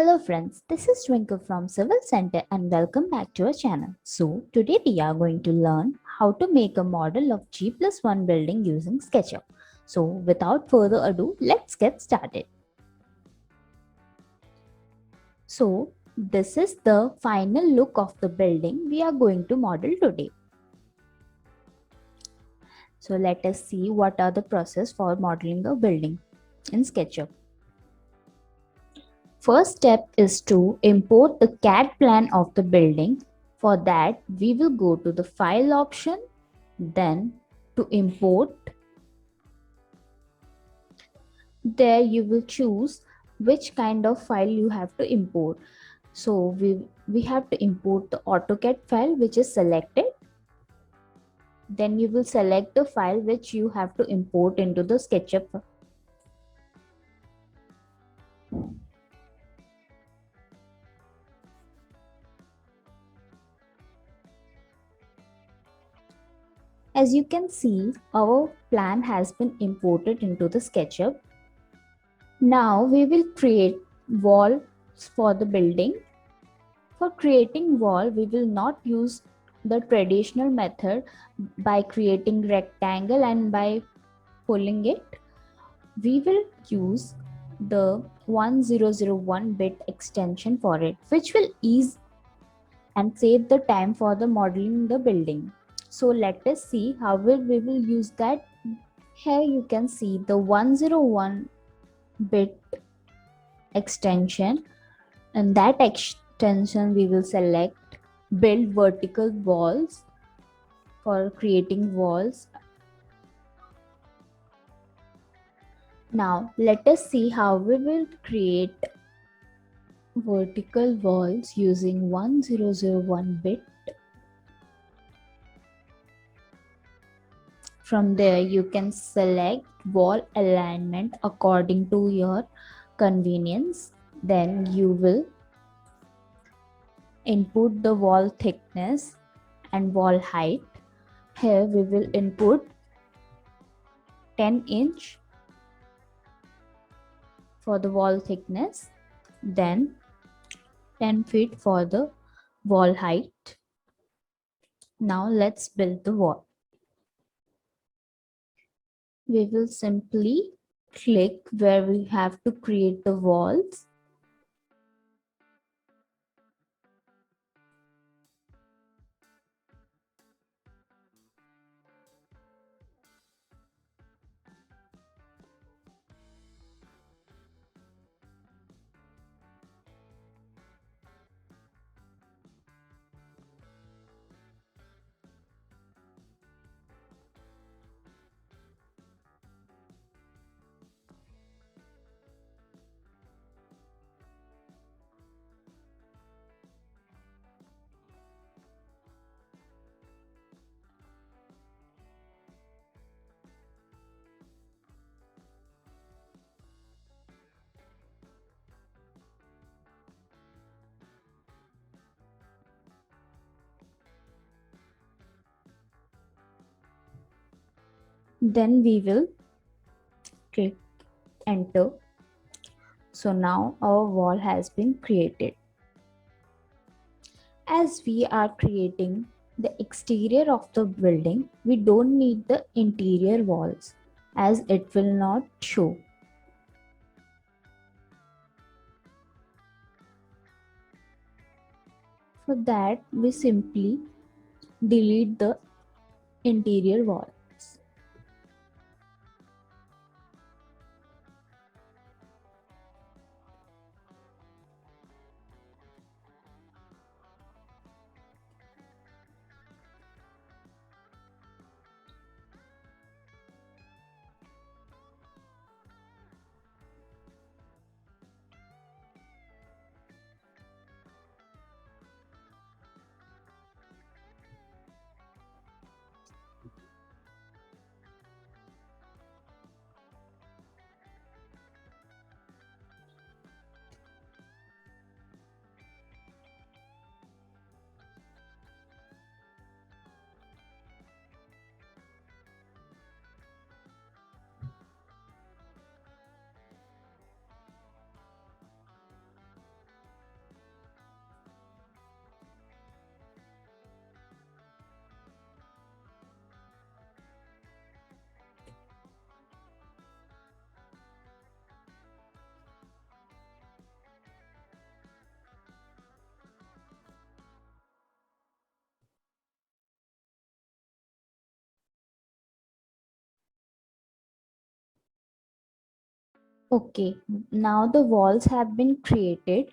Hello friends, this is Twinkle from Civil Center and welcome back to our channel. So today we are going to learn how to make a model of G+1 building using SketchUp. So without further ado, let's get started. So this is the final look of the building we are going to model today. So let us see what are the process for modeling a building in SketchUp. First step is to import the CAD plan of the building. For that, we will go to the file option, then to import. There you will choose which kind of file you have to import. So we have to import the AutoCAD file which is selected. Then you will select the file which you have to import into the SketchUp. As you can see, our plan has been imported into the SketchUp. Now we will create walls for the building. For creating wall, we will not use the traditional method by creating rectangle and by pulling it. We will use the 1001 bit extension for it, which will ease and save the time for the modeling the building. So let us see how we will use that. Here you can see the 101 bit extension, and that extension we will select build vertical walls for creating walls. Now let us see how we will create vertical walls using 1001 bit. From there you can select wall alignment according to your convenience. Then you will input the wall thickness and wall height. Here we will input 10" for the wall thickness, then 10 feet for the wall height. Now let's build the wall. We will simply click where we have to create the walls. Then we will click enter. So now our wall has been created. As we are creating the exterior of the building, we don't need the interior walls as it will not show. For that, we simply delete the interior walls. Okay, now the walls have been created.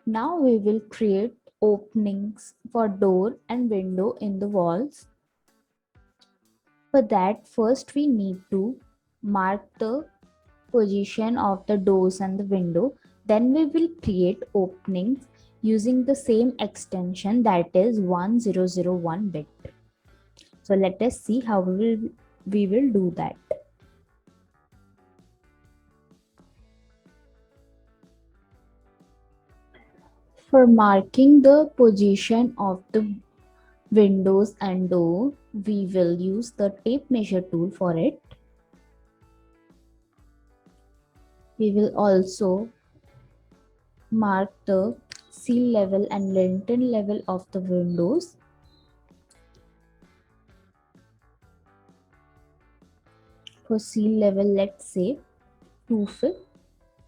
Now we will create openings for door and window in the walls. For that, first we need to mark the position of the doors and the window. Then we will create openings using the same extension, that is 1001 bit. So let us see how we will do that. For marking the position of the windows and door, we will use the tape measure tool for it. We will also mark the seal level and lintel level of the windows. For seal level, let's say 2 feet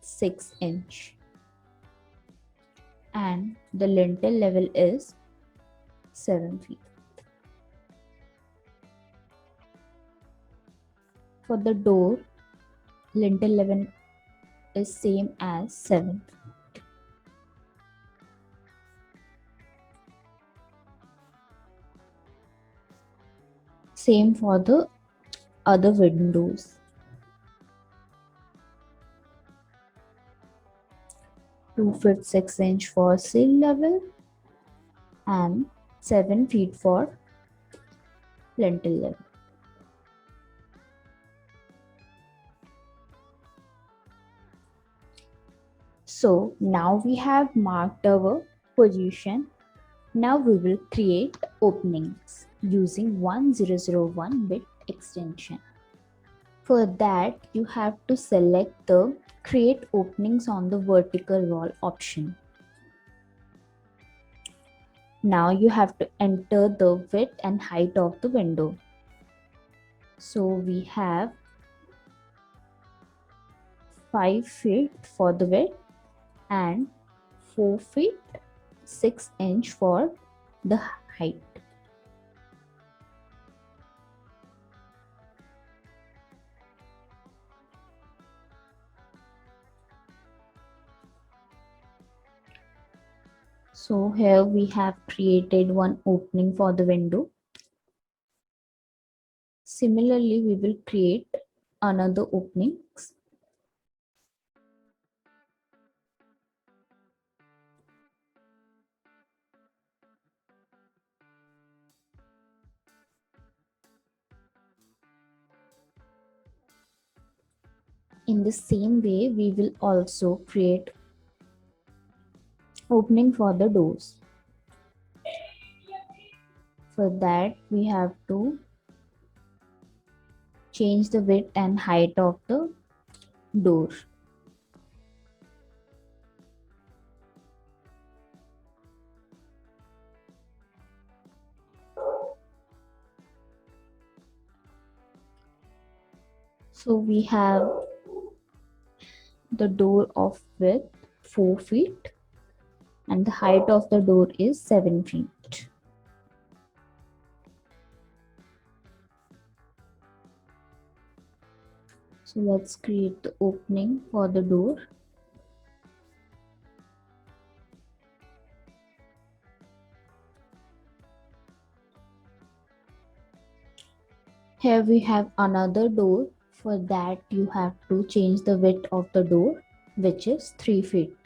6 inch, and the lintel level is 7 feet. For the door, lintel level is same as 7. Same for the other windows. 2 feet 6 inch for seal level and 7 feet for lintel level. So now we have marked our position. Now we will create openings using 1001 bit extension. For that, you have to select the create openings on the vertical wall option. Now you have to enter the width and height of the window. So we have 5 feet for the width and 4 feet 6 inch for the height. So here we have created one opening for the window. Similarly, we will create another openings. In the same way, we will also create opening for the doors. For that, we have to change the width and height of the door. So we have the door of width 4 feet and the height of the door is 7 feet. So let's create the opening for the door. Here we have another door. For that, you have to change the width of the door, which is 3 feet.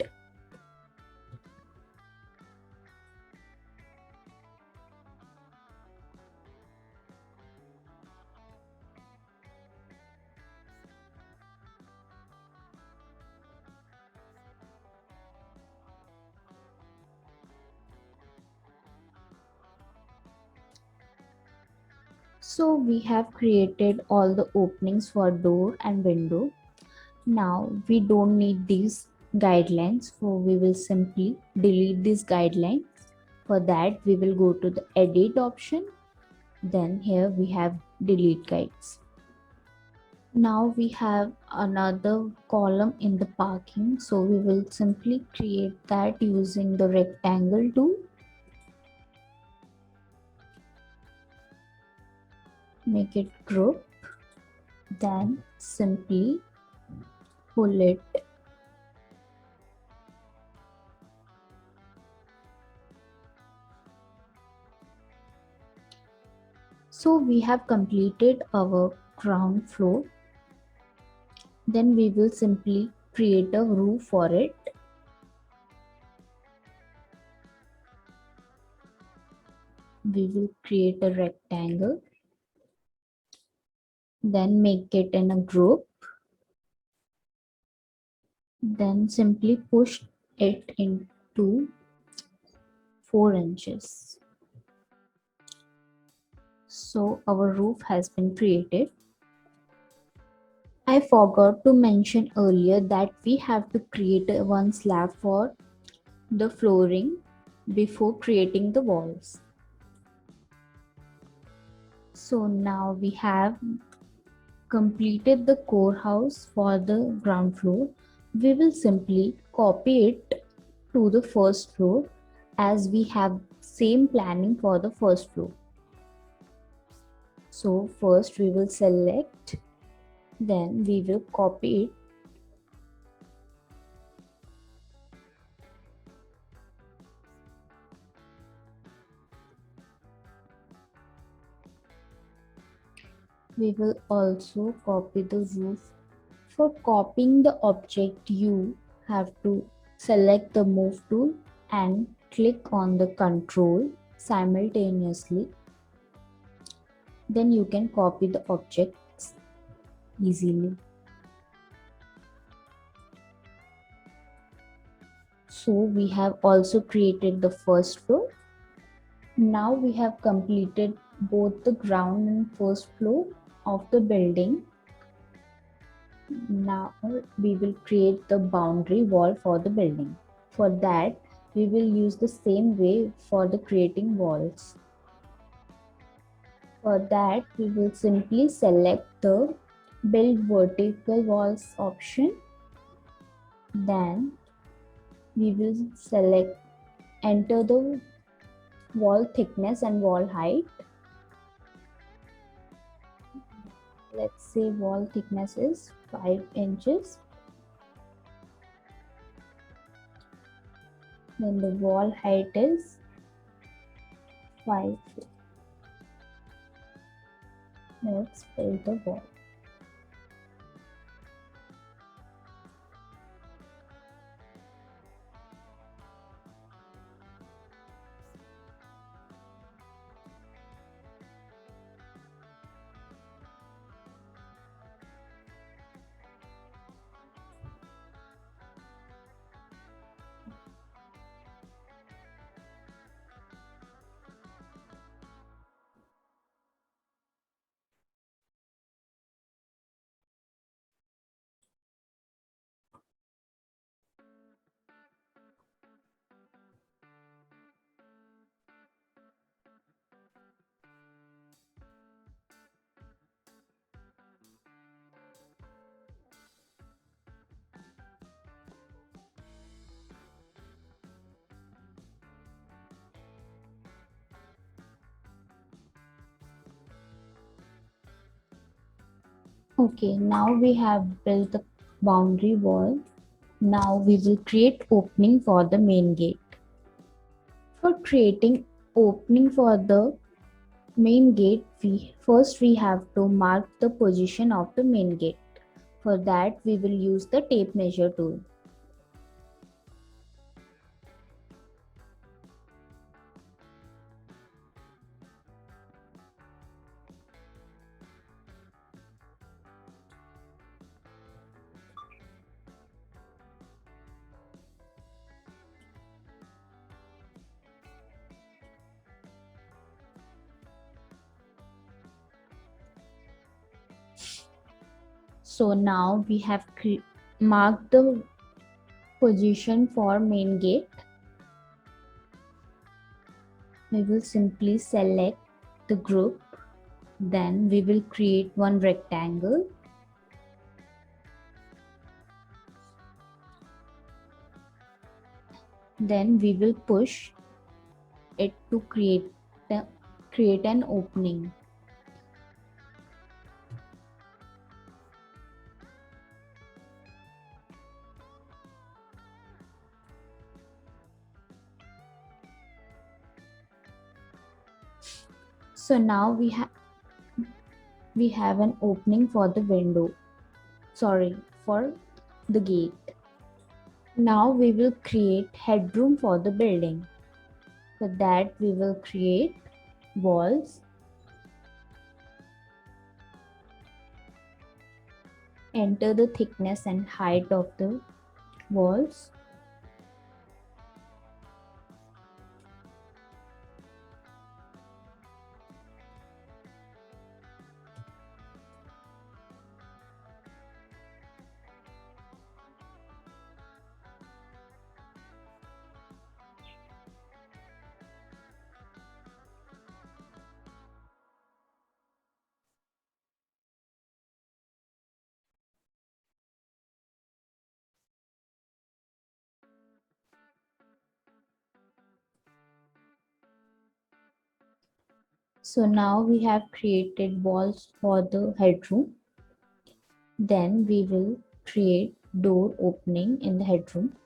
So we have created all the openings for door and window. Now we don't need these guidelines, so we will simply delete these guidelines. For that, we will go to the edit option. Then here we have delete guides. Now we have another column in the parking, so we will simply create that using the rectangle tool. Make it group, then simply pull it. So we have completed our ground floor. Then we will simply create a roof for it. We will create a rectangle. Then make it in a group. Then simply push it into 4 inches. So our roof has been created. I forgot to mention earlier that we have to create one slab for the flooring before creating the walls. So now we have completed the core house for the ground floor. We will simply copy it to the first floor as we have same planning for the first floor. So first we will select, then we will copy it. We will also copy the roof. For copying the object, you have to select the move tool and click on the control simultaneously. Then you can copy the objects easily. So we have also created the first floor. Now we have completed both the ground and first floor of the building. Now we will create the boundary wall for the building. For that, we will use the same way for the creating walls. For that, we will simply select the build vertical walls option. Then we will select enter the wall thickness and wall height. Let's say wall thickness is 5 inches. Then the wall height is 5. Let's build the wall. Okay, now we have built the boundary wall. Now we will create opening for the main gate. For creating opening for the main gate, we have to mark the position of the main gate. For that, we will use the tape measure tool. So now we have marked the position for main gate. We will simply select the group. Then we will create one rectangle. Then we will push it to create an opening. So now we have an opening for the window. Sorry, for the gate. Now we will create headroom for the building. For that we will create walls, enter the thickness and height of the walls. So now we have created walls for the headroom. Then we will create door opening in the headroom.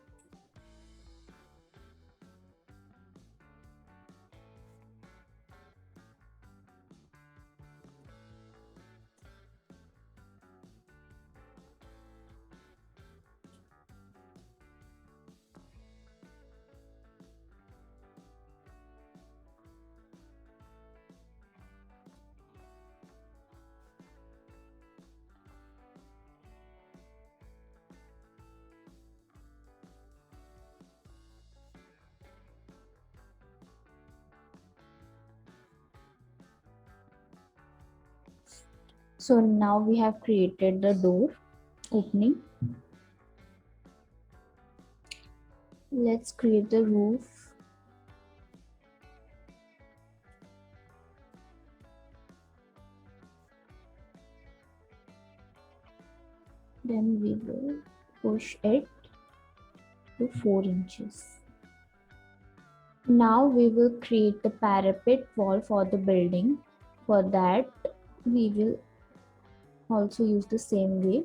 So now we have created the door opening. Let's create the roof. Then we will push it to 4 inches. Now we will create the parapet wall for the building. For that we will also use the same way.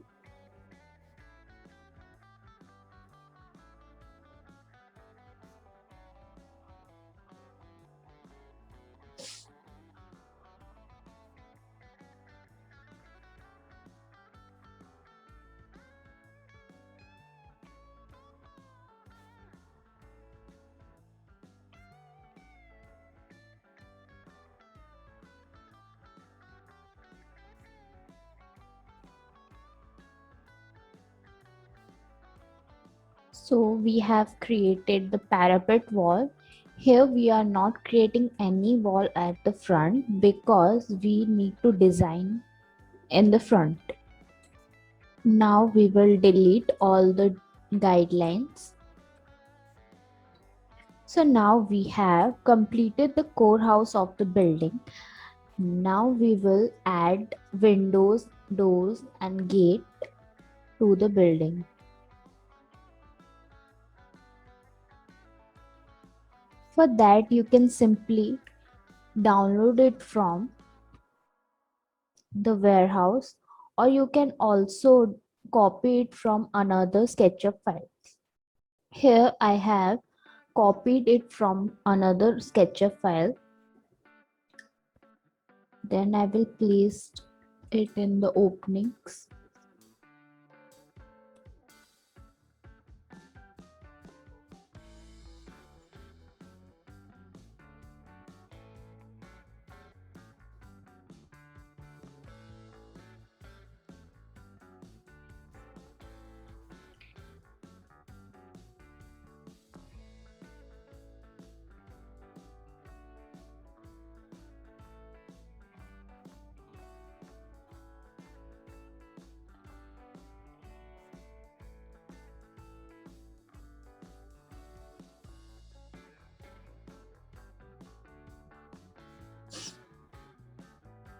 So we have created the parapet wall. Here we are not creating any wall at the front because we need to design in the front. Now we will delete all the guidelines. So now we have completed the core house of the building. Now we will add windows, doors and gate to the building. For that you can simply download it from the warehouse, or you can also copy it from another SketchUp file. Here I have copied it from another SketchUp file. Then I will place it in the openings.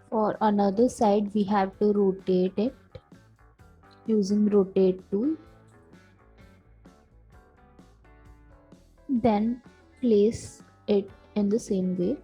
For another side we have to rotate it using rotate tool. Then place it in the same way.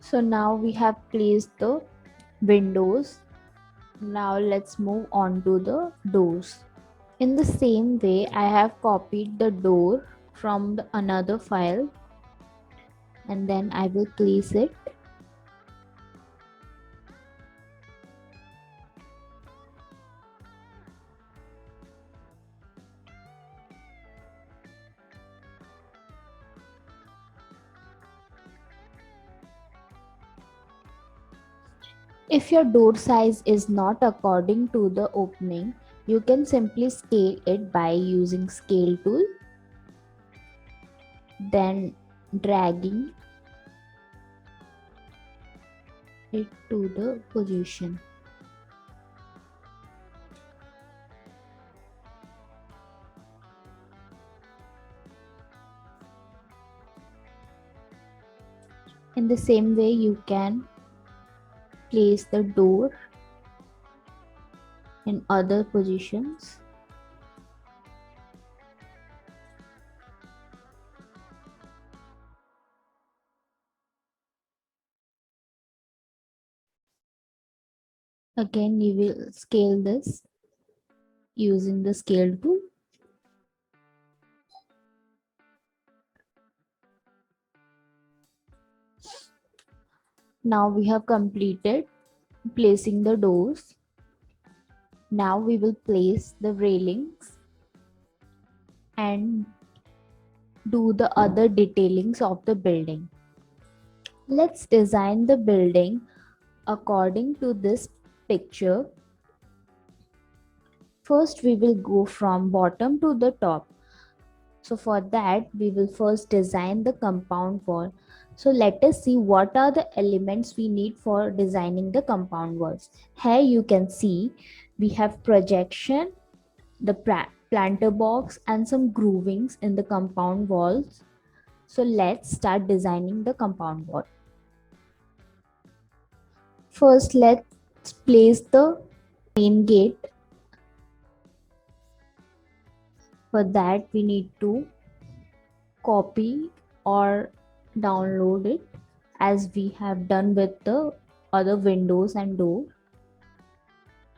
So now we have placed the windows. Now let's move on to the doors. In the same way, I have copied the door from another file, and then I will place it. If your door size is not according to the opening, you can simply scale it by using scale tool, then dragging it to the position. In the same way, you can place the door in other positions. Again, you will scale this using the scale tool. Now we have completed placing the doors. Now we will place the railings and do the other detailings of the building. Let's design the building according to this picture. First, we will go from bottom to the top. So for that, we will first design the compound wall. So let us see what are the elements we need for designing the compound walls. Here you can see we have projection, the planter box, and some groovings in the compound walls. So let's start designing the compound wall. First, let's place the main gate. For that, we need to copy or download it as we have done with the other windows and door.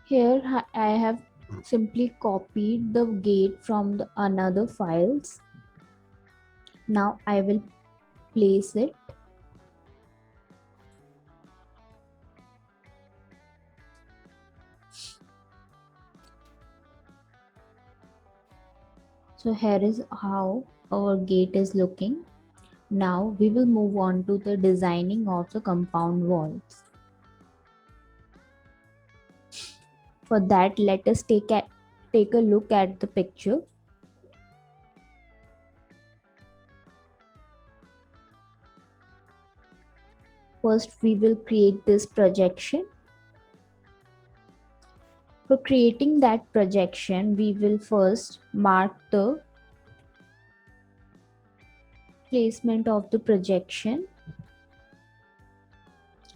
Here I have simply copied the gate from the another files. Now I will place it. So here is how our gate is looking. Now we will move on to the designing of the compound walls. For that, let us take a look at the picture. First, we will create this projection. For creating that projection, we will first mark the placement of the projection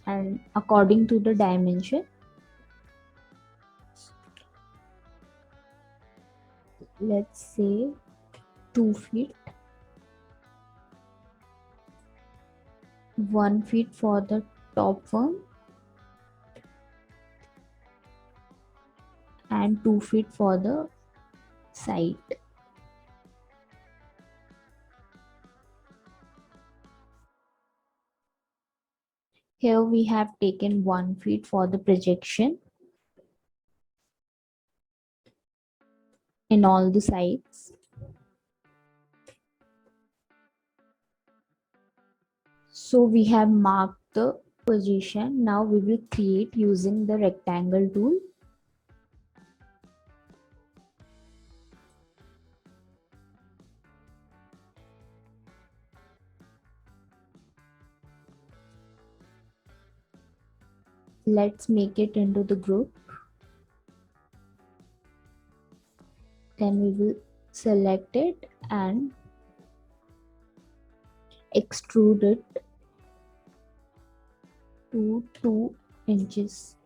and according to the dimension. Let's say 2 feet, 1 feet for the top one, and 2 feet for the side. Here we have taken 1 feet for the projection in all the sides. So we have marked the position. Now we will create using the rectangle tool. Let's make it into the group. Then we will select it and extrude it to 2 inches.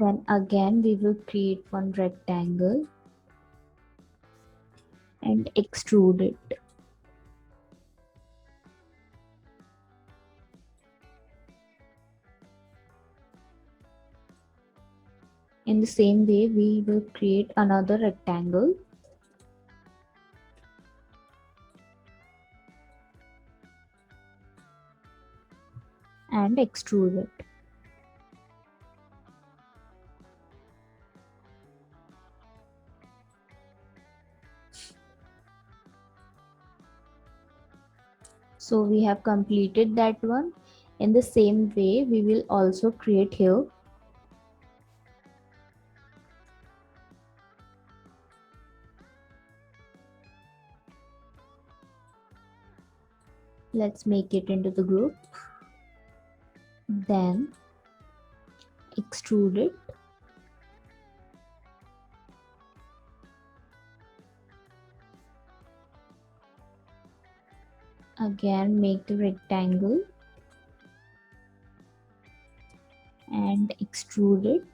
Then again we will create one rectangle and extrude it. In the same way, we will create another rectangle and extrude it. So we have completed that one. In the same way, we will also create here. Let's make it into the group. Then extrude it. Again, make the rectangle and extrude it.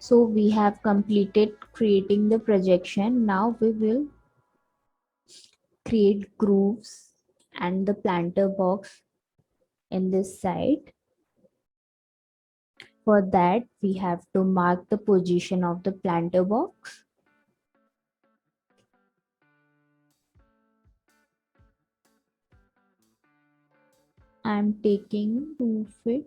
So we have completed creating the projection. Now we will create grooves and the planter box in this side. For that, we have to mark the position of the planter box. I'm taking 2 feet.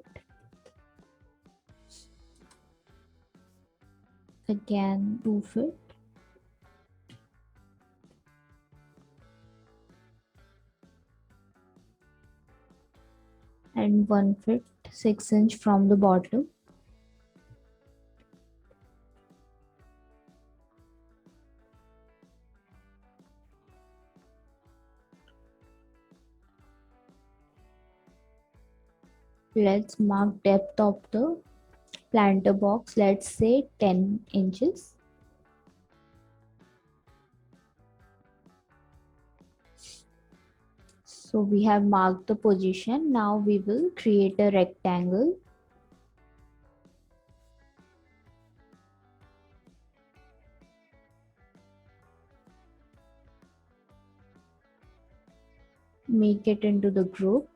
Again 2 feet. And 1 feet 6 inch from the bottom. Let's mark depth of the planter box. Let's say 10 inches. So we have marked the position. Now we will create a rectangle. Make it into the group.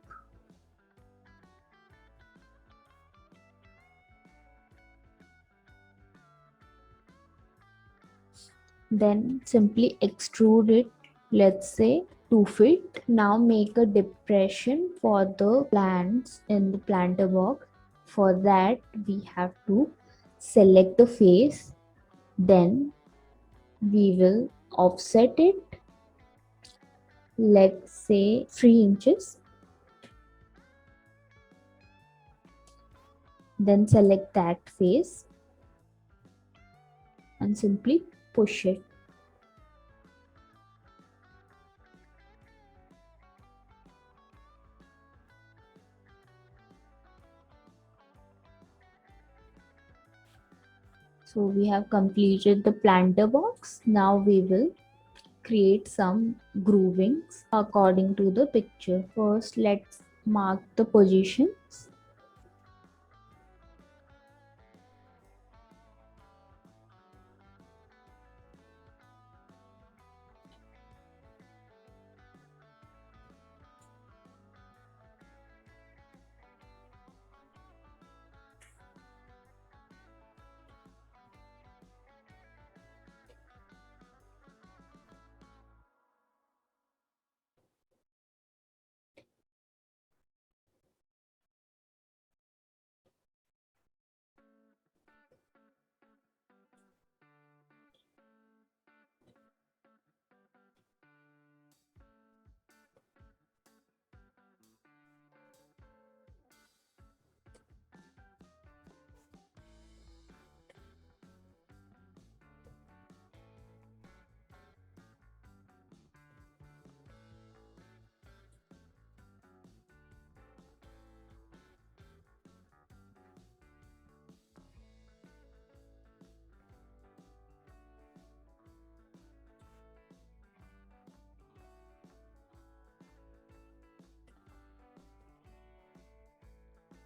Then simply extrude it, let's say 2 feet. Now make a depression for the plants in the planter box. For that, we have to select the face. Then we will offset it, let's say 3 inches. Then select that face and simply push it. So we have completed the planter box. Now we will create some groovings according to the picture. First, let's mark the positions.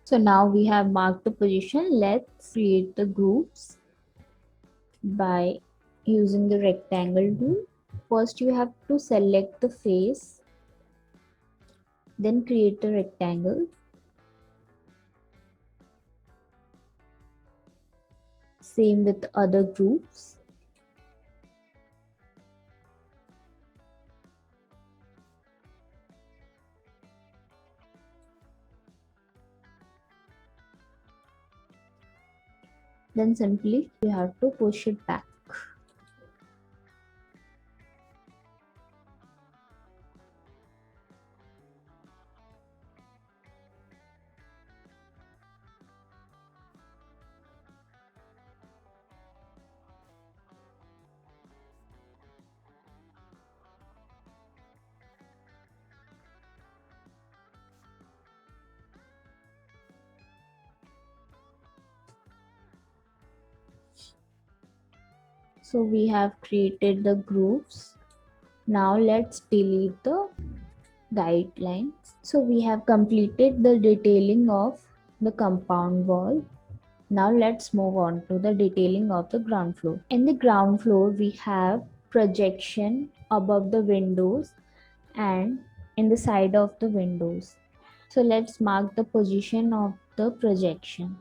So now we have marked the position. Let's create the groups by using the rectangle tool. First you have to select the face, then create a rectangle. Same with other groups. Then simply you have to push it back. So we have created the grooves. Now let's delete the guidelines. So we have completed the detailing of the compound wall. Now let's move on to the detailing of the ground floor. In the ground floor, we have projection above the windows and in the side of the windows. So let's mark the position of the projection.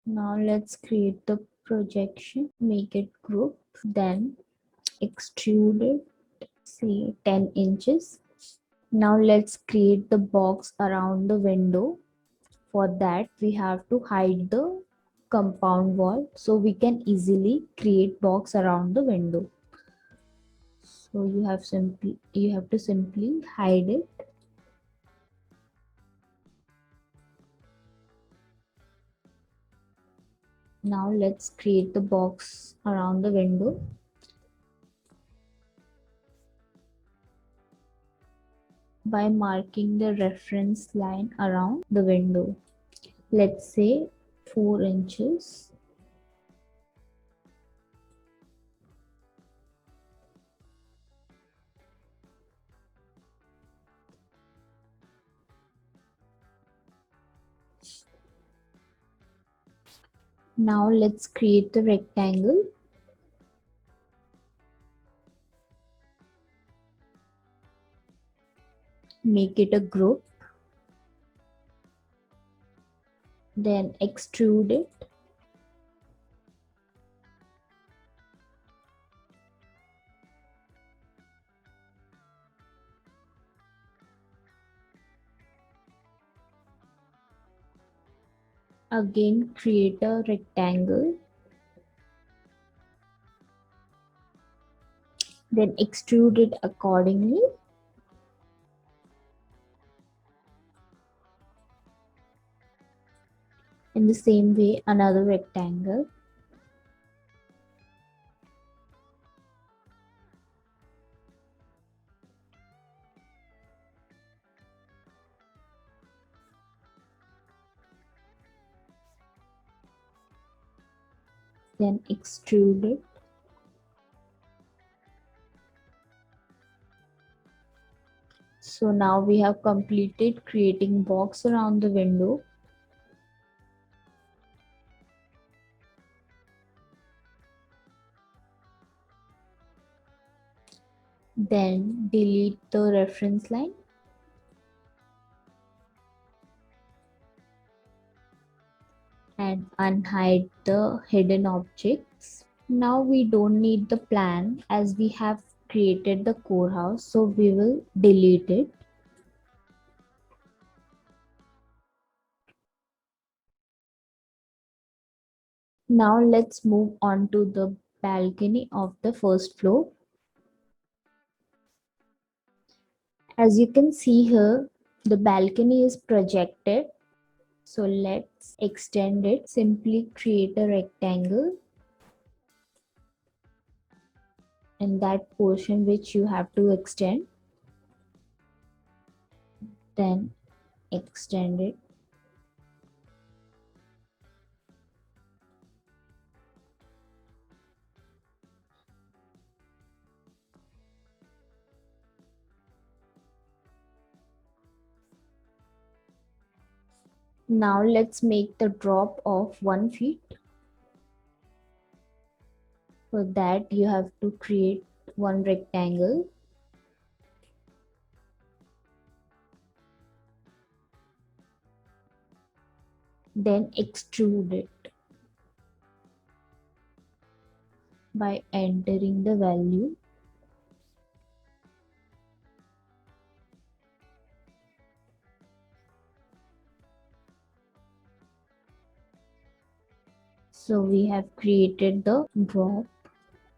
Now let's create the projection, make it group, then extrude it, say 10 inches. Now let's create the box around the window. For that, we have to hide the compound wall so we can easily create box around the window. So you have to simply hide it. Now let's create the box around the window. By marking the reference line around the window. Let's say 4 inches. Now let's create the rectangle. Make it a group. Then extrude it. Again create a rectangle. Then extrude it accordingly. In the same way, another rectangle. Then extrude it. So now we have completed creating box around the window. Then delete the reference line. And unhide the hidden objects. Now we don't need the plan as we have created the core house, so we will delete it. Now let's move on to the balcony of the first floor. As you can see here, the balcony is projected. So let's extend it. Simply create a rectangle. in that portion which you have to extend, then extend it. Now let's make the drop of 1 feet. For that you have to create one rectangle, then extrude it by entering the value. So we have created the drop.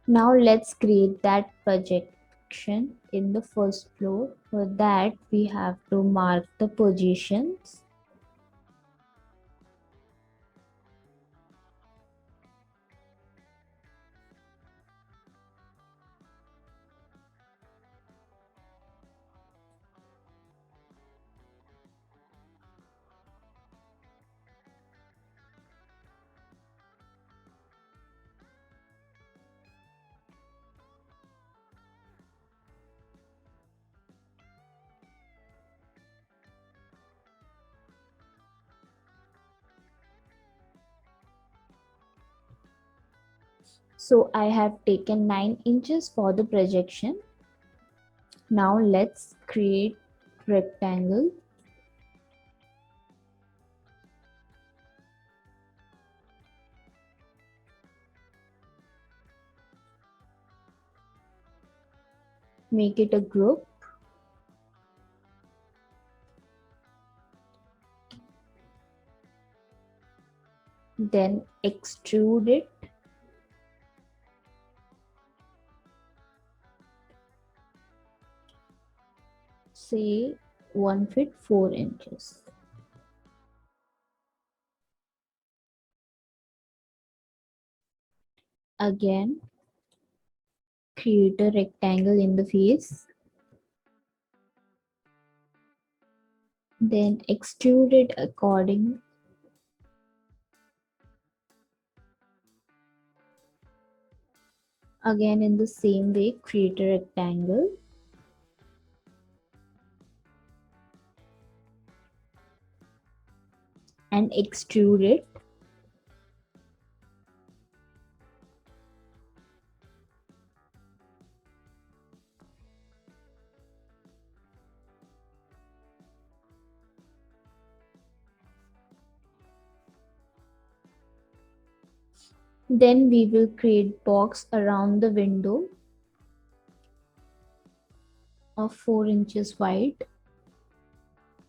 Now let's create that projection in the first floor. For that we have to mark the positions. So I have taken 9 inches for the projection. Now let's create rectangle. Make it a group. Then extrude it. Say 1 feet 4 inches. Again, create a rectangle in the face. Then extrude it according. Again, in the same way, create a rectangle. And extrude it. Then we will create box around the window of 4 inches wide.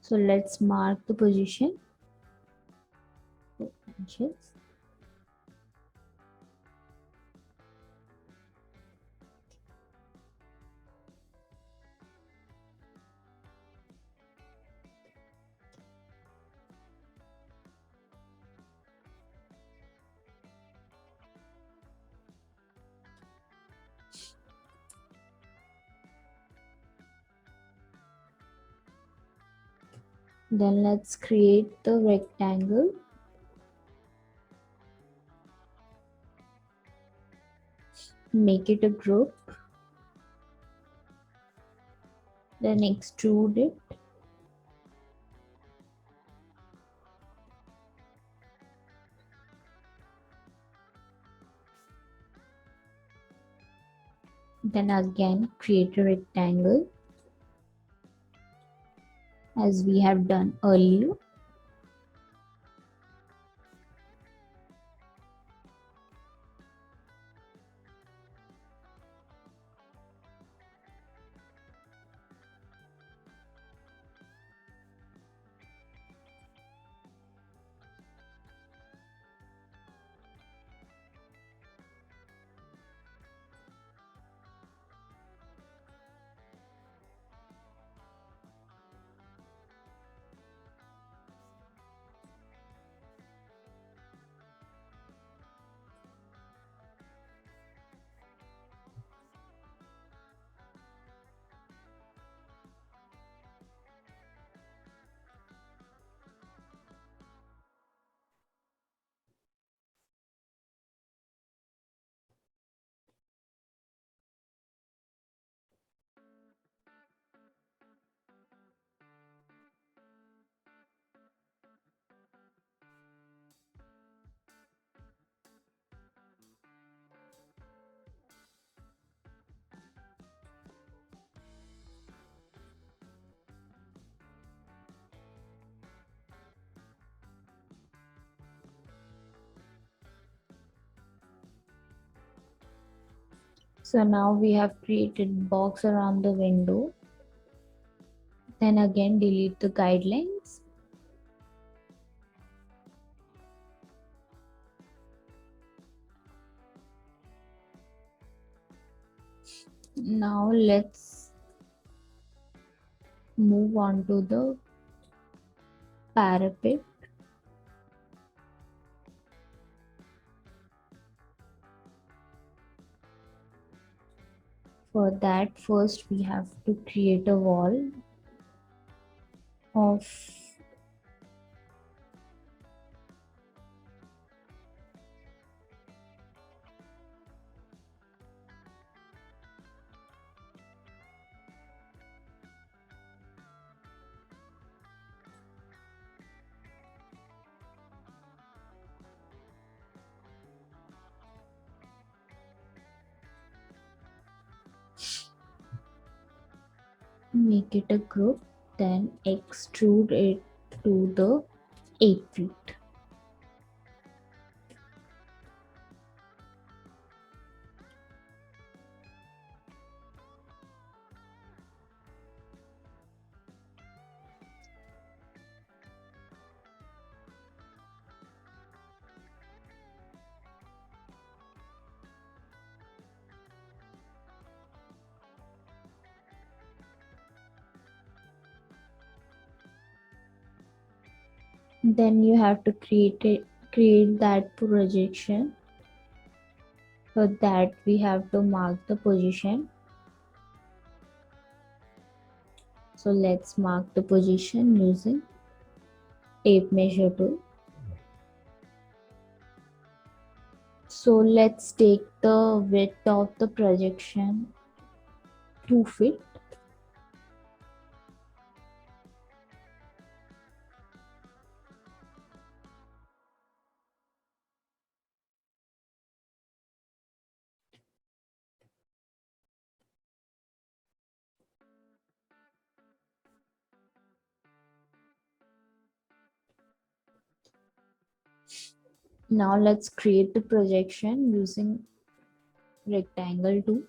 So let's mark the position. 4 inches. Then let's create the rectangle. Make it a group. Then extrude it. Then again create a rectangle as we have done earlier. So now we have created box around the window. Then again delete the guidelines. Now let's move on to the parapet. For that, first we have to create a wall of make it a group, then extrude it to the 8 feet. Then you have to create that projection. For that we have to mark the position. So let's mark the position using tape measure tool. So let's take the width of the projection 2 feet. Now let's create the projection using rectangle tool.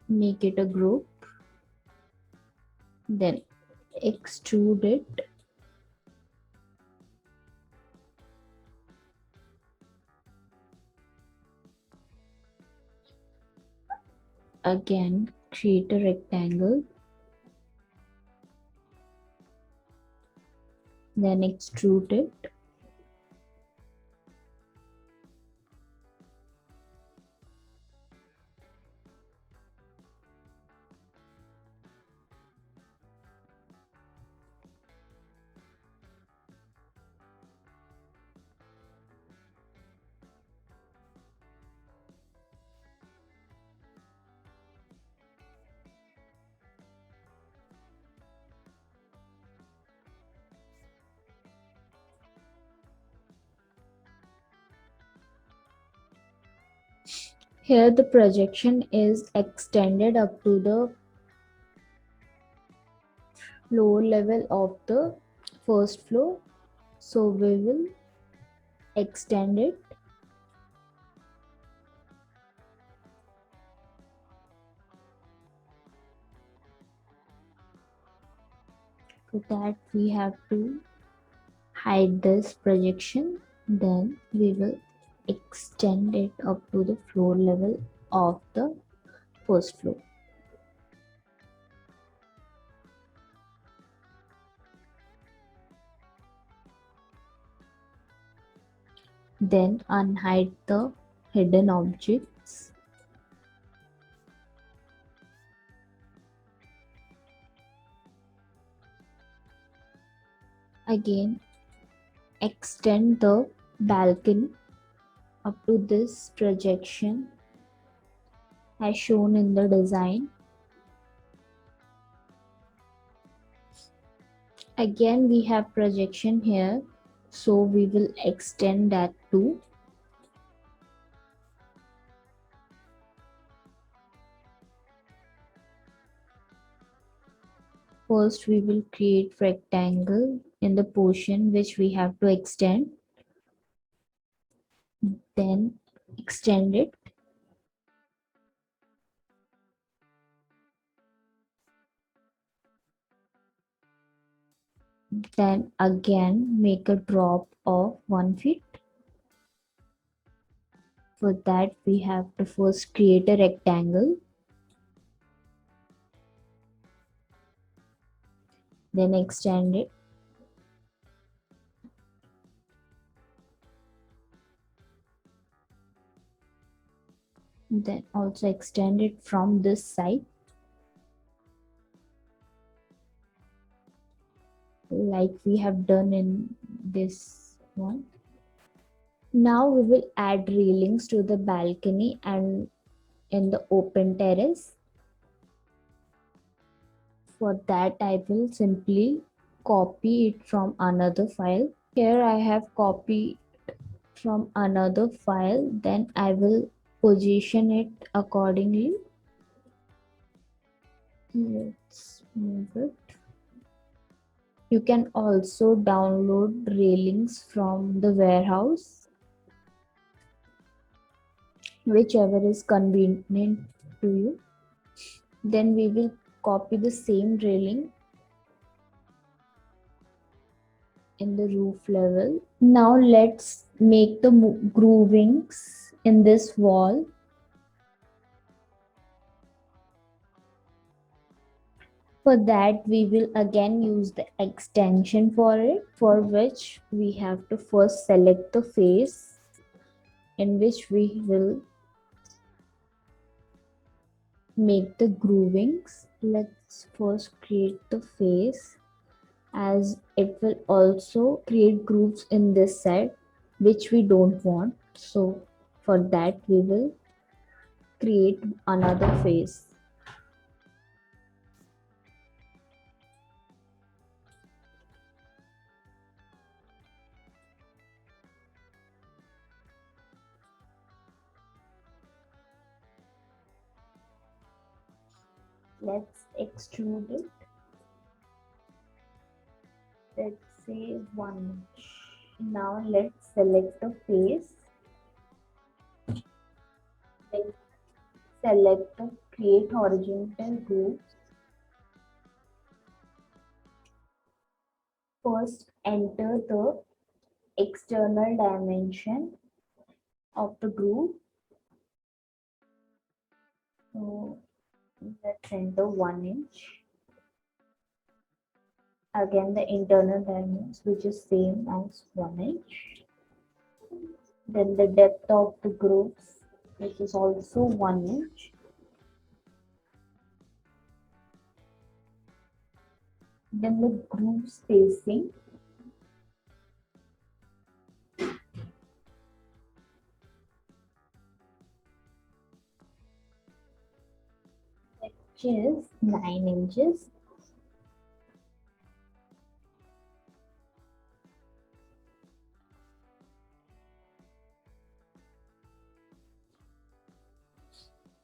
Make it a group, then extrude it. Again, create a rectangle, then extrude it. Here the projection is extended up to the floor level of the first floor. So we will extend it. For that we have to hide this projection, then we will extend it up to the floor level of the first floor. Then unhide the hidden objects. Again, extend the balcony up to this projection as shown in the design. Again, we have projection here, so we will extend that too. First, we will create rectangle in the portion which we have to extend. then extend it, then again make a drop of 1 feet. For that we have to first create a rectangle, then extend it, then also extend it from this side like we have done in this one. Now we will add railings to the balcony and in the open terrace. For that I will simply copy it from another file. Here I have copied from another file, then I will position it accordingly. Let's move it. You can also download railings from the warehouse, whichever is convenient to you. Then we will copy the same railing in the roof level. Now let's make the groovings in this wall. For that we will again use the extension for it, for which we have to first select the face in which we will make the groovings. Let's first create the face, as it will also create grooves in this side which we don't want. So for that we will create another face. Let's extrude it. Let's say 1 inch. Now let's select the face. Then select the create horizontal grooves. First enter the external dimension of the groove. So let's enter 1 inch. Again the internal dimensions, which is same as 1 inch. Then the depth of the grooves, which is also 1 inch. Then the groove spacing, which is 9 inches.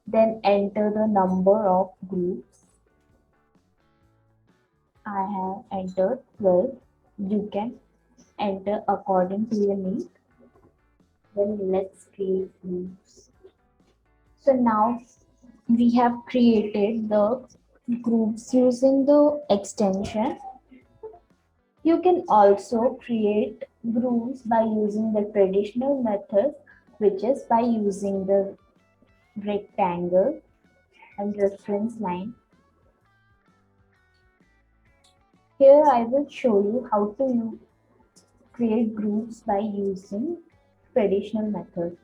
Then enter the number of grooves. I have entered 12. You can enter according to your need. Then let's create grooves. So now we have created the grooves using the extension. You can also create grooves by using the traditional method, which is by using the rectangle and reference line. Here I will show you how to create grooves by using traditional method.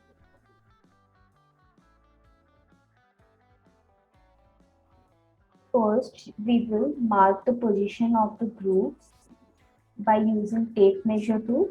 First, we will mark the position of the grooves by using tape measure tool.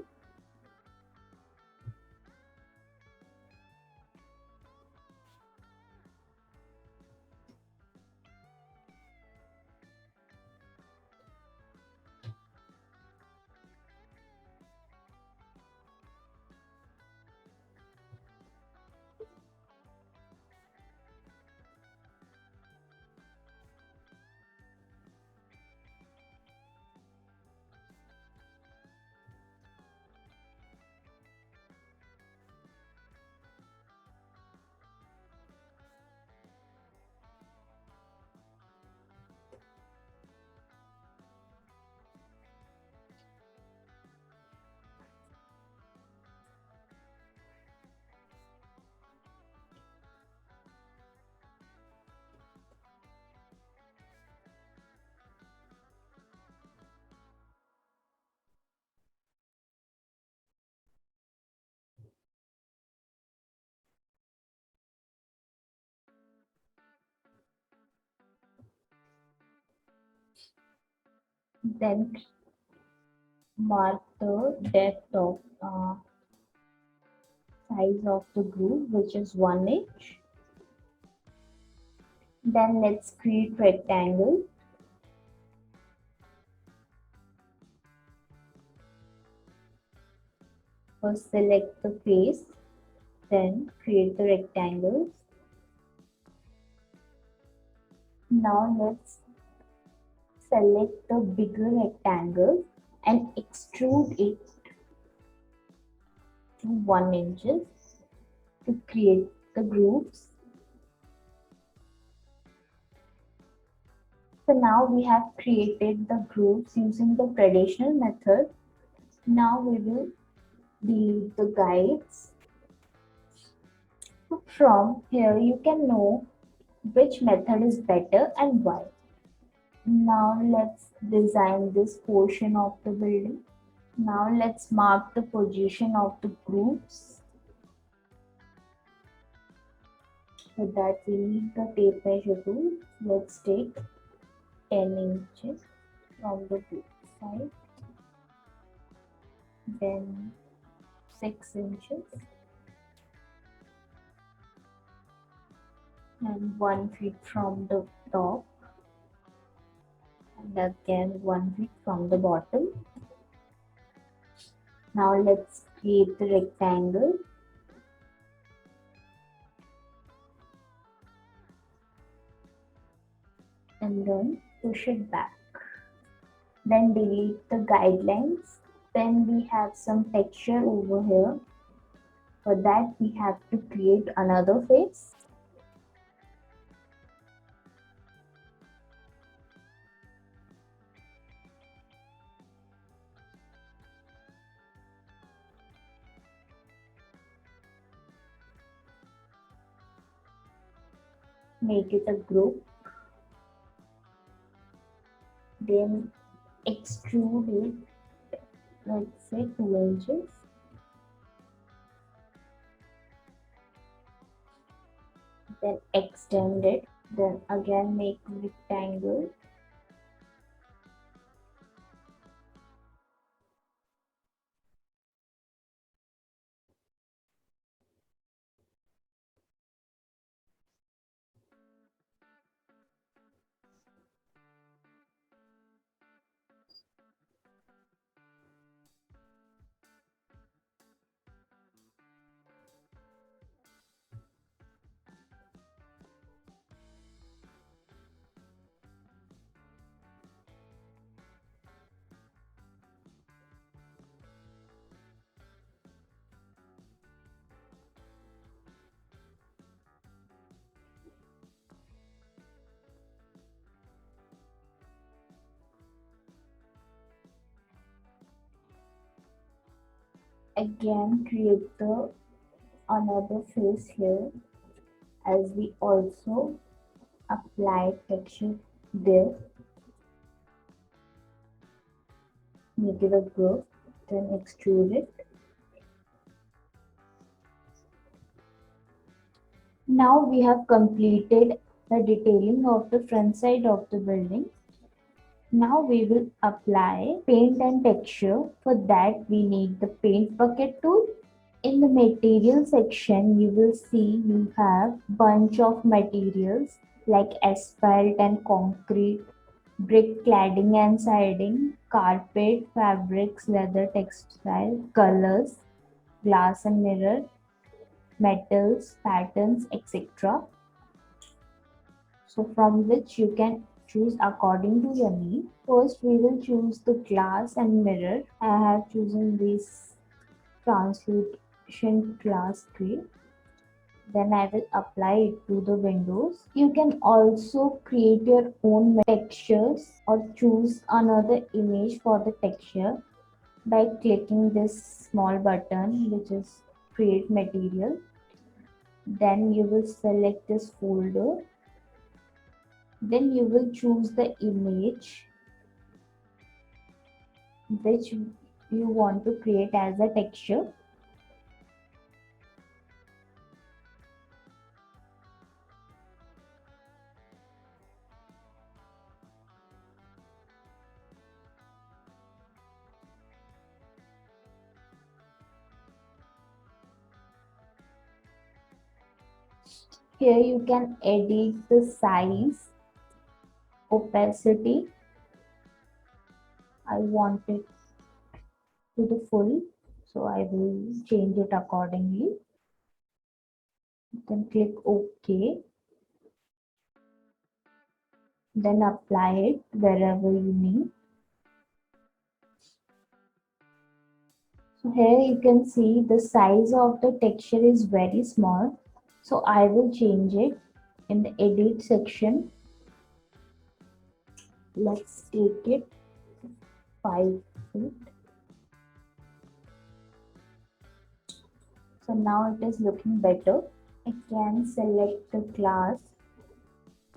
Then mark the depth of size of the groove, which is 1 inch. Then let's create rectangle. First select the face, then create the rectangles. Now let's select the bigger rectangle and extrude it to 1 inches to create the grooves. So now we have created the grooves using the traditional method. Now we will delete the guides. From here you can know which method is better and why. Now let's design this portion of the building. Now let's mark the position of the grooves. For that we need the tape measure tool. Let's take 10 inches from the groove side, then 6 inches and 1 feet from the top, and again 1 feet from the bottom. Now let's create the rectangle. And then push it back. Then delete the guidelines. Then we have some texture over here. For that we have to create another face. Make it a group. Then extrude it, let's say 2 inches. Then extend it. Then again make a rectangle. Again create the another face here, as we also apply texture there. Make it a group, then extrude it. Now we have completed the detailing of the front side of the building. Now we will apply paint and texture. For that we need the paint bucket tool. In the material section you will see you have bunch of materials like asphalt and concrete, brick cladding and siding, carpet, fabrics, leather, textile, colors, glass and mirror, metals, patterns, etc. So from which you can choose according to your need. First we will choose the glass and mirror. I have chosen this translucent glass gray. Then I will apply it to the windows. You can also create your own textures or choose another image for the texture by clicking this small button, which is create material. Then you will select this folder. Then you will choose the image which you want to create as a texture. Here you can edit the size, opacity. I want it to the full, so I will change it accordingly. Then click OK. Then apply it wherever you need. So here you can see the size of the texture is very small. So I will change it in the edit section. Let's take it 5 feet. So now it is looking better. I can select the glass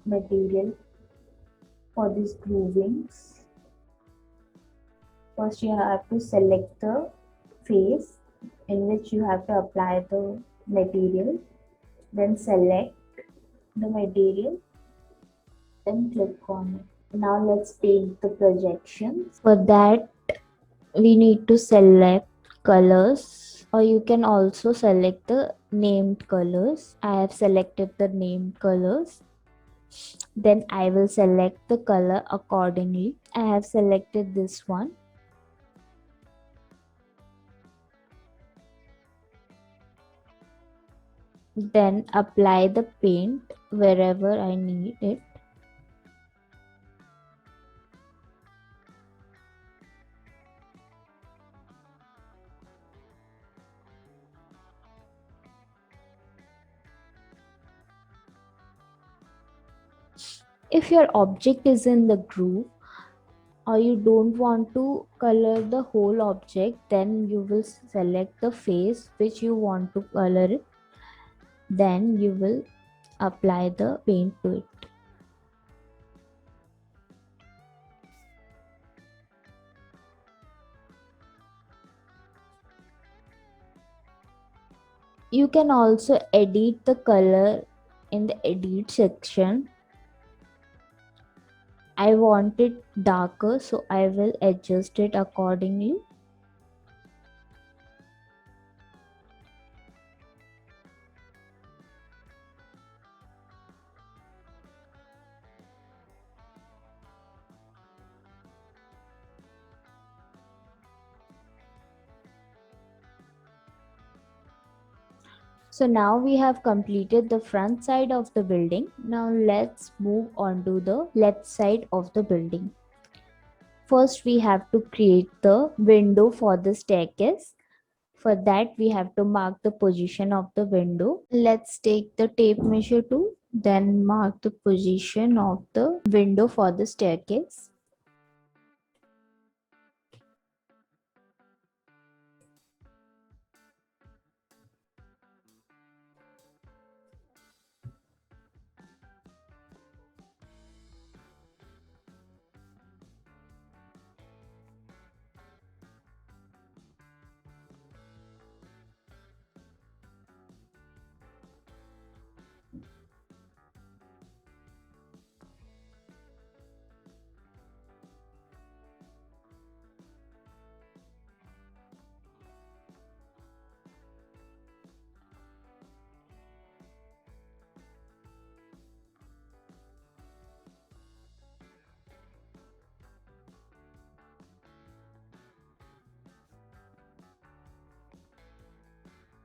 material for these groovings. First you have to select the face in which you have to apply the material. Then select the material. Then click on it. Now let's paint the projections. For that we need to select colors, or you can also select the named colors. I have selected the named colors. Then I will select the color accordingly. I have selected this one. Then apply the paint wherever I need it. If your object is in the groove, or you don't want to color the whole object, then you will select the face which you want to color it. Then you will apply the paint to it. You can also edit the color in the edit section. I want it darker, so I will adjust it accordingly. So now we have completed the front side of the building. Now let's move on to the left side of the building. First we have to create the window for the staircase. For that we have to mark the position of the window. Let's take the tape measure tool, then mark the position of the window for the staircase.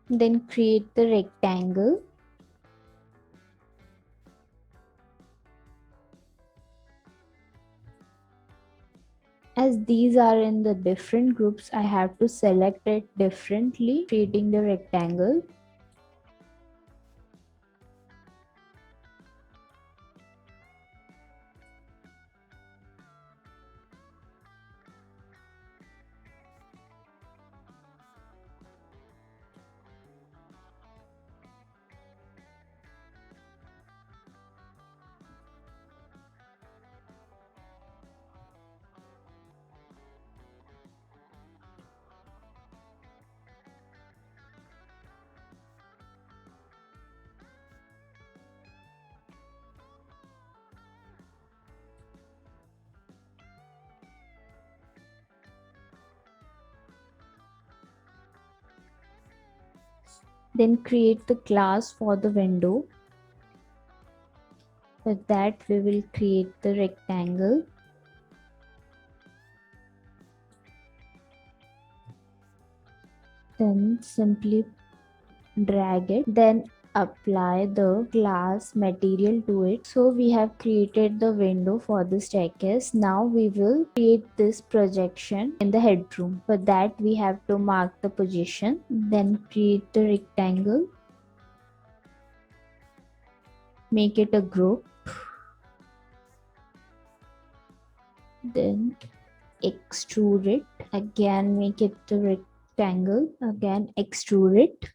Then create the rectangle. As these are in the different groups, I have to select it differently, creating the rectangle. Then create the glass for the window. For that we will create the rectangle. Then simply drag it, then apply the glass material to it. So we have created the window for the staircase. Now we will create this projection in the headroom. For that we have to mark the position, then create the rectangle, make it a group, then extrude it, again make it a rectangle, again extrude it.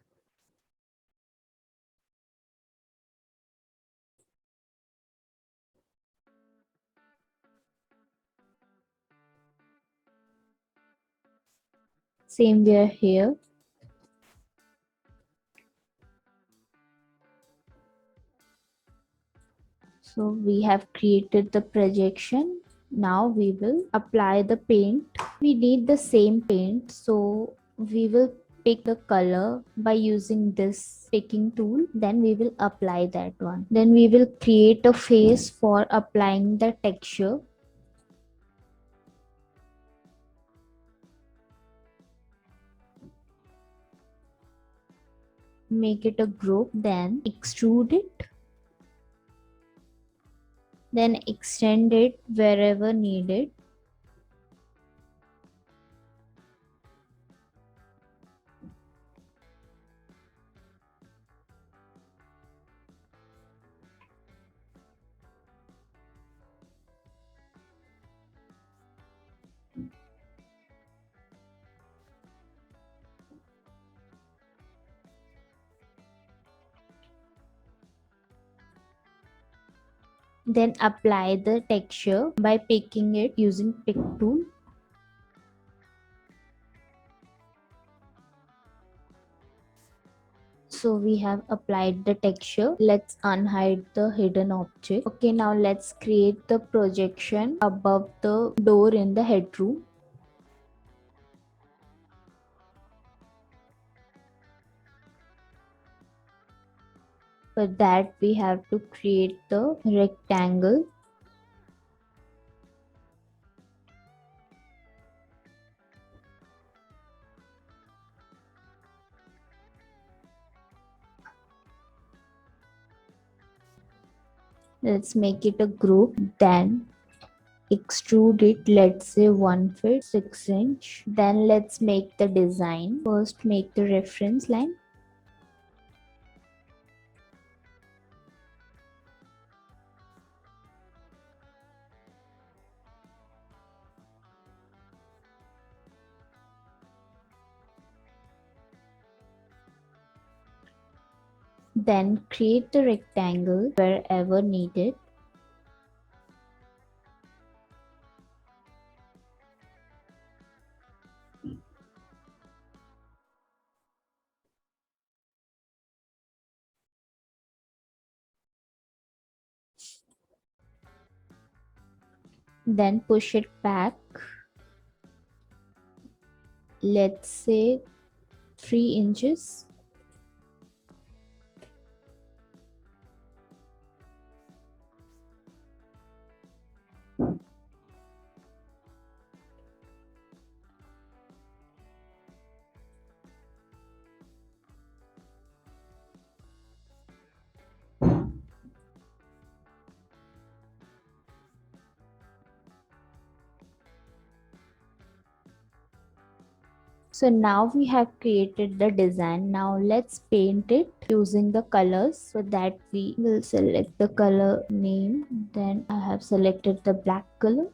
Same way here. So we have created the projection. Now we will apply the paint. We need the same paint, so we will pick the color by using this picking tool. Then we will apply that one. Then we will create a face for applying the texture. Make it a group, then extrude it, then extend it wherever needed. Then apply the texture by picking it using pick tool. So we have applied the texture. Let's unhide the hidden object. Okay, now let's create the projection above the door in the headroom. For that we have to create the rectangle. Let's make it a group, then extrude it, let's say 1 feet 6 inch. Then let's make the design. First make the reference line. Then create the rectangle wherever needed. Then push it back, let's say 3 inches. So now we have created the design. Now let's paint it using the colors. For that we will select the color name. Then I have selected the black color.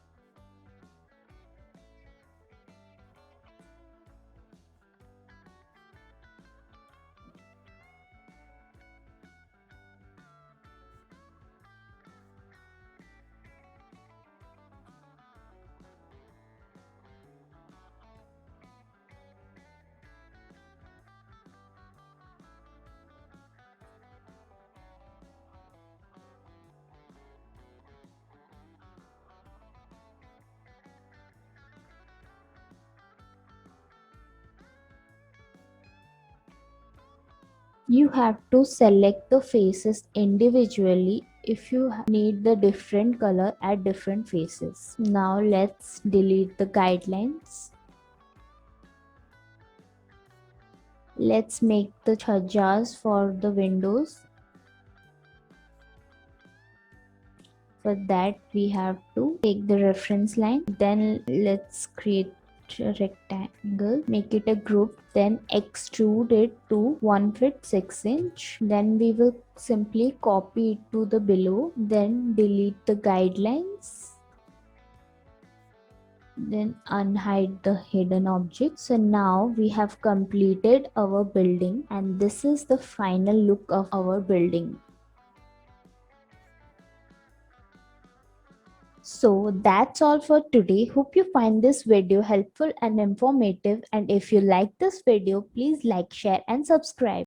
You have to select the faces individually if you need the different color at different faces. Now let's delete the guidelines. Let's make the chhajjas for the windows. For that we have to take the reference line, then let's create a rectangle, make it a group, then extrude it to 1 feet 6 inch. Then we will simply copy it to the below, then delete the guidelines, then unhide the hidden object. So now we have completed our building, and this is the final look of our building. So that's all for today. Hope you find this video helpful and informative. And if you like this video, please like, share and subscribe.